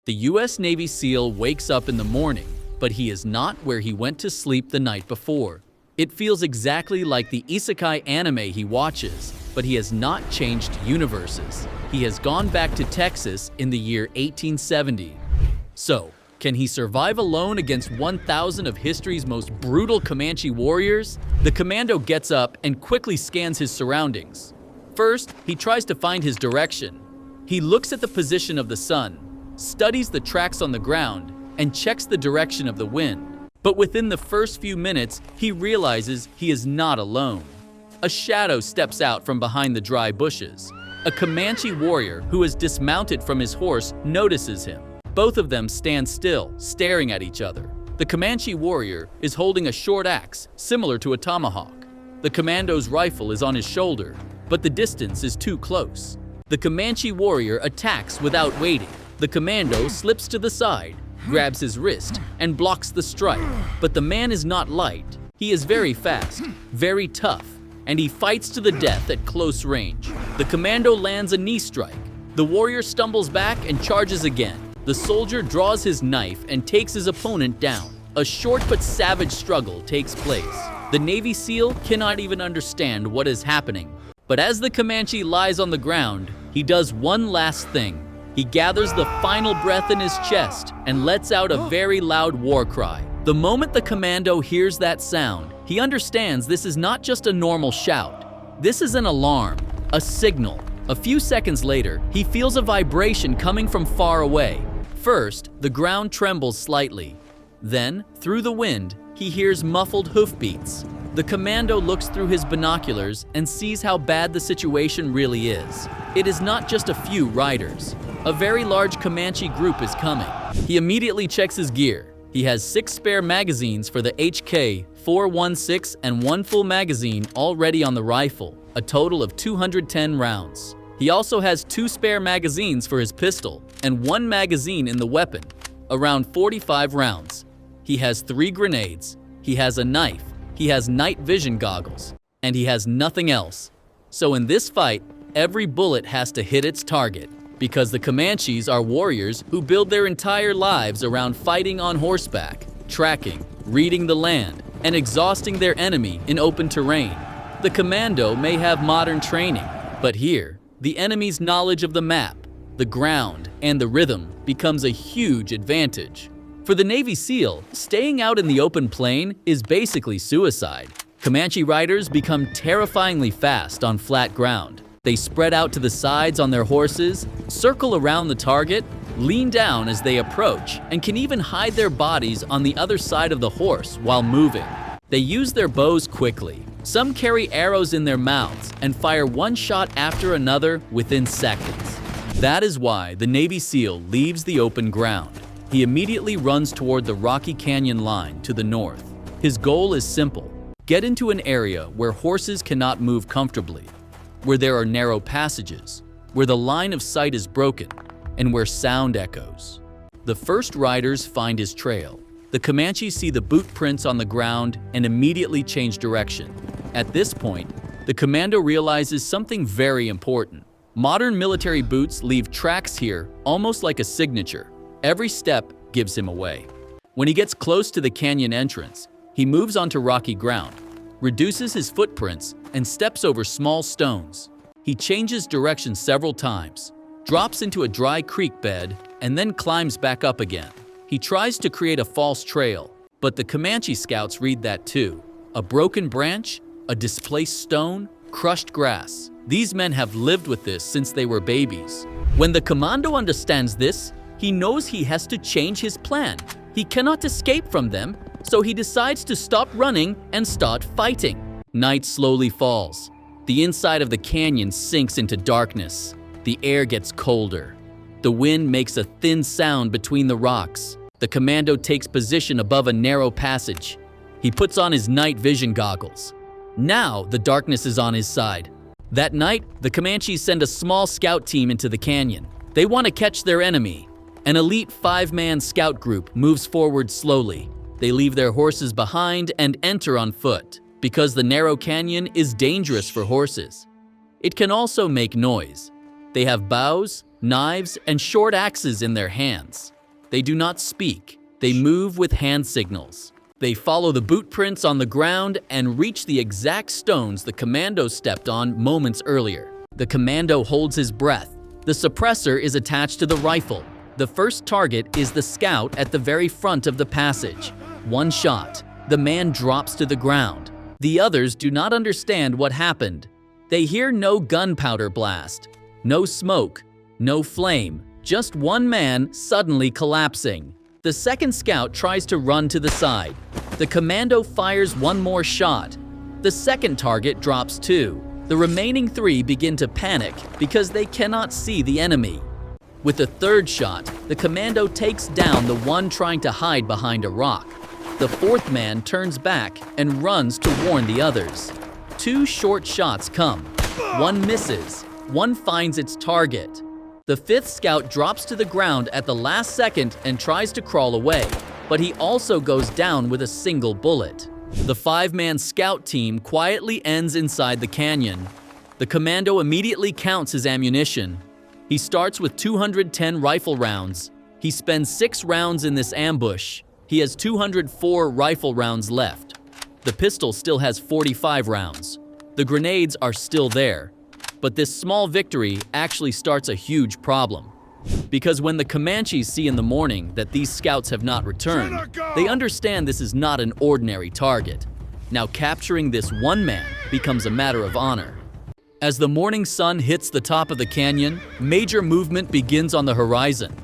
The US Navy SEAL wakes up in the morning, but he is not where he went to sleep the night before. It feels exactly like the isekai anime he watches, but he has not changed universes. He has gone back to Texas in the year 1870. So, can he survive alone against 1,000 of history's most brutal Comanche warriors? The commando gets up and quickly scans his surroundings. First, he tries to find his direction. He looks at the position of the sun, studies the tracks on the ground, and checks the direction of the wind. But within the first few minutes, he realizes he is not alone. A shadow steps out from behind the dry bushes. A Comanche warrior who has dismounted from his horse notices him. Both of them stand still, staring at each other. The Comanche warrior is holding a short axe, similar to a tomahawk. The commando's rifle is on his shoulder, but the distance is too close. The Comanche warrior attacks without waiting. The commando slips to the side, grabs his wrist, and blocks the strike. But the man is not light. He is very fast, very tough, and he fights to the death at close range. The commando lands a knee strike. The warrior stumbles back and charges again. The soldier draws his knife and takes his opponent down. A short but savage struggle takes place. The Navy SEAL cannot even understand what is happening. But as the Comanche lies on the ground, he does one last thing. He gathers the final breath in his chest and lets out a very loud war cry. The moment the commando hears that sound, he understands this is not just a normal shout. This is an alarm, a signal. A few seconds later, he feels a vibration coming from far away. First, the ground trembles slightly. Then, through the wind, he hears muffled hoofbeats. The commando looks through his binoculars and sees how bad the situation really is. It is not just a few riders. A very large Comanche group is coming. He immediately checks his gear. He has 6 spare magazines for the HK-416 and 1 full magazine already on the rifle, a total of 210 rounds. He also has 2 spare magazines for his pistol and 1 magazine in the weapon, around 45 rounds. He has 3 grenades. He has a knife. He has night vision goggles, and he has nothing else. So in this fight, every bullet has to hit its target, because the Comanches are warriors who build their entire lives around fighting on horseback, tracking, reading the land, and exhausting their enemy in open terrain. The commando may have modern training, but here, the enemy's knowledge of the map, the ground, and the rhythm becomes a huge advantage. For the Navy SEAL, staying out in the open plain is basically suicide. Comanche riders become terrifyingly fast on flat ground. They spread out to the sides on their horses, circle around the target, lean down as they approach, and can even hide their bodies on the other side of the horse while moving. They use their bows quickly. Some carry arrows in their mouths and fire one shot after another within seconds. That is why the Navy SEAL leaves the open ground. He immediately runs toward the Rocky Canyon line to the north. His goal is simple: get into an area where horses cannot move comfortably, where there are narrow passages, where the line of sight is broken, and where sound echoes. The first riders find his trail. The Comanches see the boot prints on the ground and immediately change direction. At this point, the commando realizes something very important. Modern military boots leave tracks here almost like a signature. Every step gives him away. When he gets close to the canyon entrance, he moves onto rocky ground, reduces his footprints, and steps over small stones. He changes direction several times, drops into a dry creek bed, and then climbs back up again. He tries to create a false trail, but the Comanche scouts read that too. A broken branch, a displaced stone, crushed grass. These men have lived with this since they were babies. When the commando understands this, he knows he has to change his plan. He cannot escape from them, so he decides to stop running and start fighting. Night slowly falls. The inside of the canyon sinks into darkness. The air gets colder. The wind makes a thin sound between the rocks. The commando takes position above a narrow passage. He puts on his night vision goggles. Now the darkness is on his side. That night, the Comanches send a small scout team into the canyon. They want to catch their enemy. An elite 5-man scout group moves forward slowly. They leave their horses behind and enter on foot, because the narrow canyon is dangerous for horses. It can also make noise. They have bows, knives, and short axes in their hands. They do not speak. They move with hand signals. They follow the boot prints on the ground and reach the exact stones the commando stepped on moments earlier. The commando holds his breath. The suppressor is attached to the rifle. The first target is the scout at the very front of the passage. One shot. The man drops to the ground. The others do not understand what happened. They hear no gunpowder blast, no smoke, no flame, just one man suddenly collapsing. The second scout tries to run to the side. The commando fires one more shot. The second target drops too. The remaining three begin to panic because they cannot see the enemy. With the third shot, the commando takes down the one trying to hide behind a rock. The fourth man turns back and runs to warn the others. Two short shots come. One misses. One finds its target. The fifth scout drops to the ground at the last second and tries to crawl away, but he also goes down with a single bullet. The five-man scout team quietly ends inside the canyon. The commando immediately counts his ammunition. He starts with 210 rifle rounds. He spends 6 rounds in this ambush. He has 204 rifle rounds left. The pistol still has 45 rounds. The grenades are still there. But this small victory actually starts a huge problem. Because when the Comanches see in the morning that these scouts have not returned, they understand this is not an ordinary target. Now capturing this one man becomes a matter of honor. As the morning sun hits the top of the canyon, major movement begins on the horizon.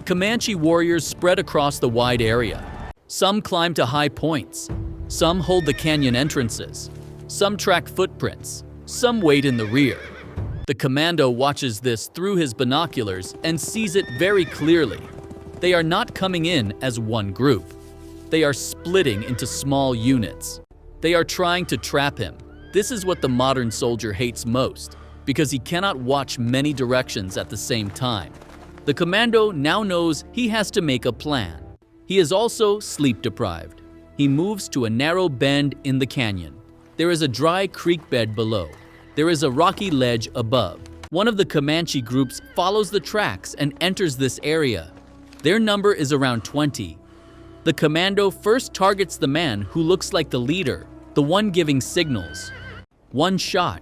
Comanche warriors spread across the wide area. Some climb to high points. Some hold the canyon entrances. Some track footprints. Some wait in the rear. The commando watches this through his binoculars and sees it very clearly. They are not coming in as one group. They are splitting into small units. They are trying to trap him. This is what the modern soldier hates most, because he cannot watch many directions at the same time. The commando now knows he has to make a plan. He is also sleep deprived. He moves to a narrow bend in the canyon. There is a dry creek bed below. There is a rocky ledge above. One of the Comanche groups follows the tracks and enters this area. Their number is around 20. The commando first targets the man who looks like the leader, the one giving signals. One shot.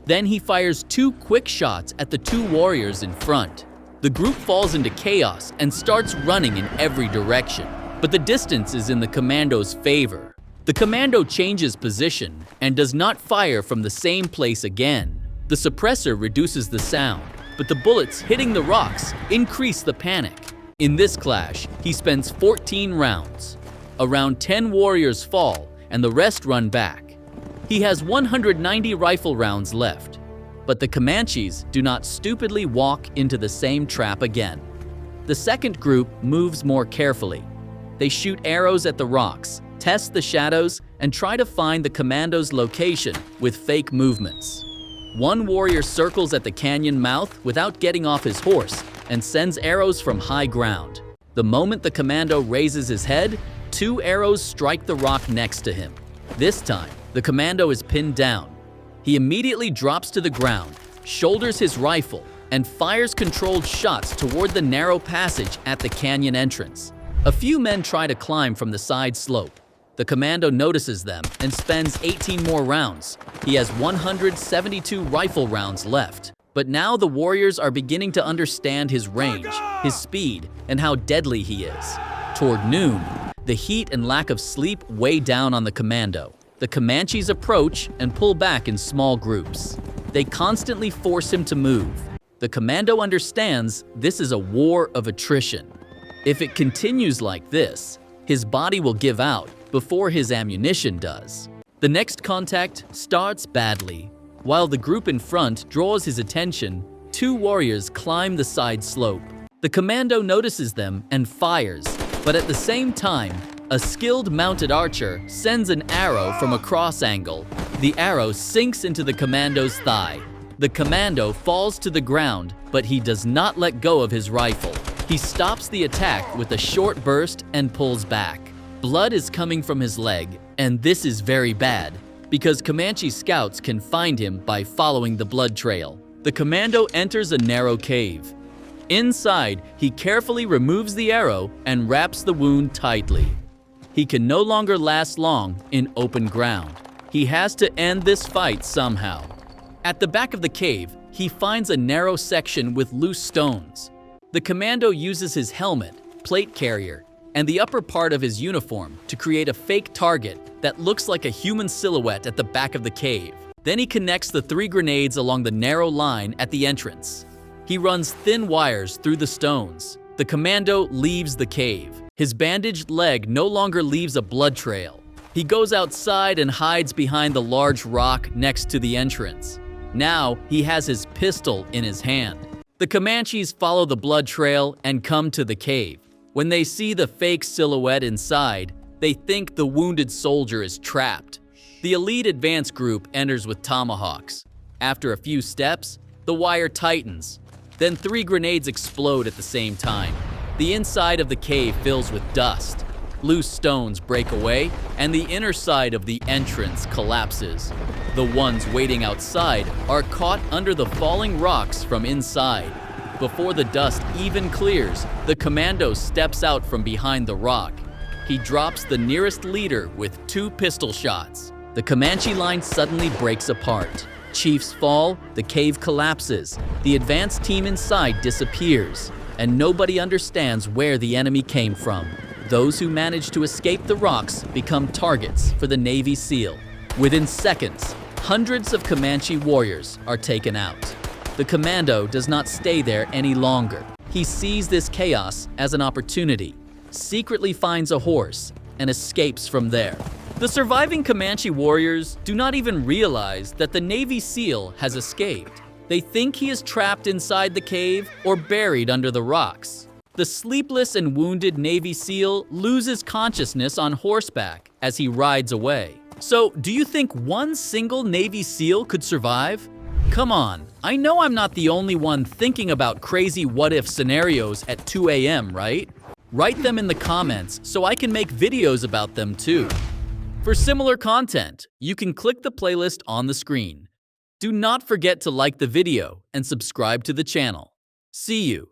Then he fires 2 quick shots at the 2 warriors in front. The group falls into chaos and starts running in every direction. But the distance is in the commando's favor. The commando changes position and does not fire from the same place again. The suppressor reduces the sound, but the bullets hitting the rocks increase the panic. In this clash, he spends 14 rounds. Around 10 warriors fall and the rest run back. He has 190 rifle rounds left, but the Comanches do not stupidly walk into the same trap again. The second group moves more carefully. They shoot arrows at the rocks, test the shadows, and try to find the commando's location with fake movements. One warrior circles at the canyon mouth without getting off his horse and sends arrows from high ground. The moment the commando raises his head, 2 arrows strike the rock next to him. This time, the commando is pinned down. He immediately drops to the ground, shoulders his rifle, and fires controlled shots toward the narrow passage at the canyon entrance. A few men try to climb from the side slope. The commando notices them and spends 18 more rounds. He has 172 rifle rounds left. But now the warriors are beginning to understand his range, his speed, and how deadly he is. Toward noon, the heat and lack of sleep weigh down on the commando. The Comanches approach and pull back in small groups. They constantly force him to move. The commando understands this is a war of attrition. If it continues like this, his body will give out before his ammunition does. The next contact starts badly. While the group in front draws his attention, 2 warriors climb the side slope. The commando notices them and fires, but at the same time, a skilled mounted archer sends an arrow from a cross angle. The arrow sinks into the commando's thigh. The commando falls to the ground, but he does not let go of his rifle. He stops the attack with a short burst and pulls back. Blood is coming from his leg, and this is very bad, because Comanche scouts can find him by following the blood trail. The commando enters a narrow cave. Inside, he carefully removes the arrow and wraps the wound tightly. He can no longer last long in open ground. He has to end this fight somehow. At the back of the cave, he finds a narrow section with loose stones. The commando uses his helmet, plate carrier, and the upper part of his uniform to create a fake target that looks like a human silhouette at the back of the cave. Then he connects the 3 grenades along the narrow line at the entrance. He runs thin wires through the stones. The commando leaves the cave. His bandaged leg no longer leaves a blood trail. He goes outside and hides behind the large rock next to the entrance. Now he has his pistol in his hand. The Comanches follow the blood trail and come to the cave. When they see the fake silhouette inside, they think the wounded soldier is trapped. The elite advance group enters with tomahawks. After a few steps, the wire tightens. Then 3 grenades explode at the same time. The inside of the cave fills with dust. Loose stones break away, and the inner side of the entrance collapses. The ones waiting outside are caught under the falling rocks from inside. Before the dust even clears, the commando steps out from behind the rock. He drops the nearest leader with 2 pistol shots. The Comanche line suddenly breaks apart. Chiefs fall, the cave collapses, the advance team inside disappears, and nobody understands where the enemy came from. Those who manage to escape the rocks become targets for the Navy SEAL. Within seconds, hundreds of Comanche warriors are taken out. The commando does not stay there any longer. He sees this chaos as an opportunity, secretly finds a horse, and escapes from there. The surviving Comanche warriors do not even realize that the Navy SEAL has escaped. They think he is trapped inside the cave or buried under the rocks. The sleepless and wounded Navy SEAL loses consciousness on horseback as he rides away. So, do you think one single Navy SEAL could survive? Come on, I know I'm not the only one thinking about crazy what-if scenarios at 2 a.m., right? Write them in the comments so I can make videos about them too. For similar content, you can click the playlist on the screen. Do not forget to like the video and subscribe to the channel. See you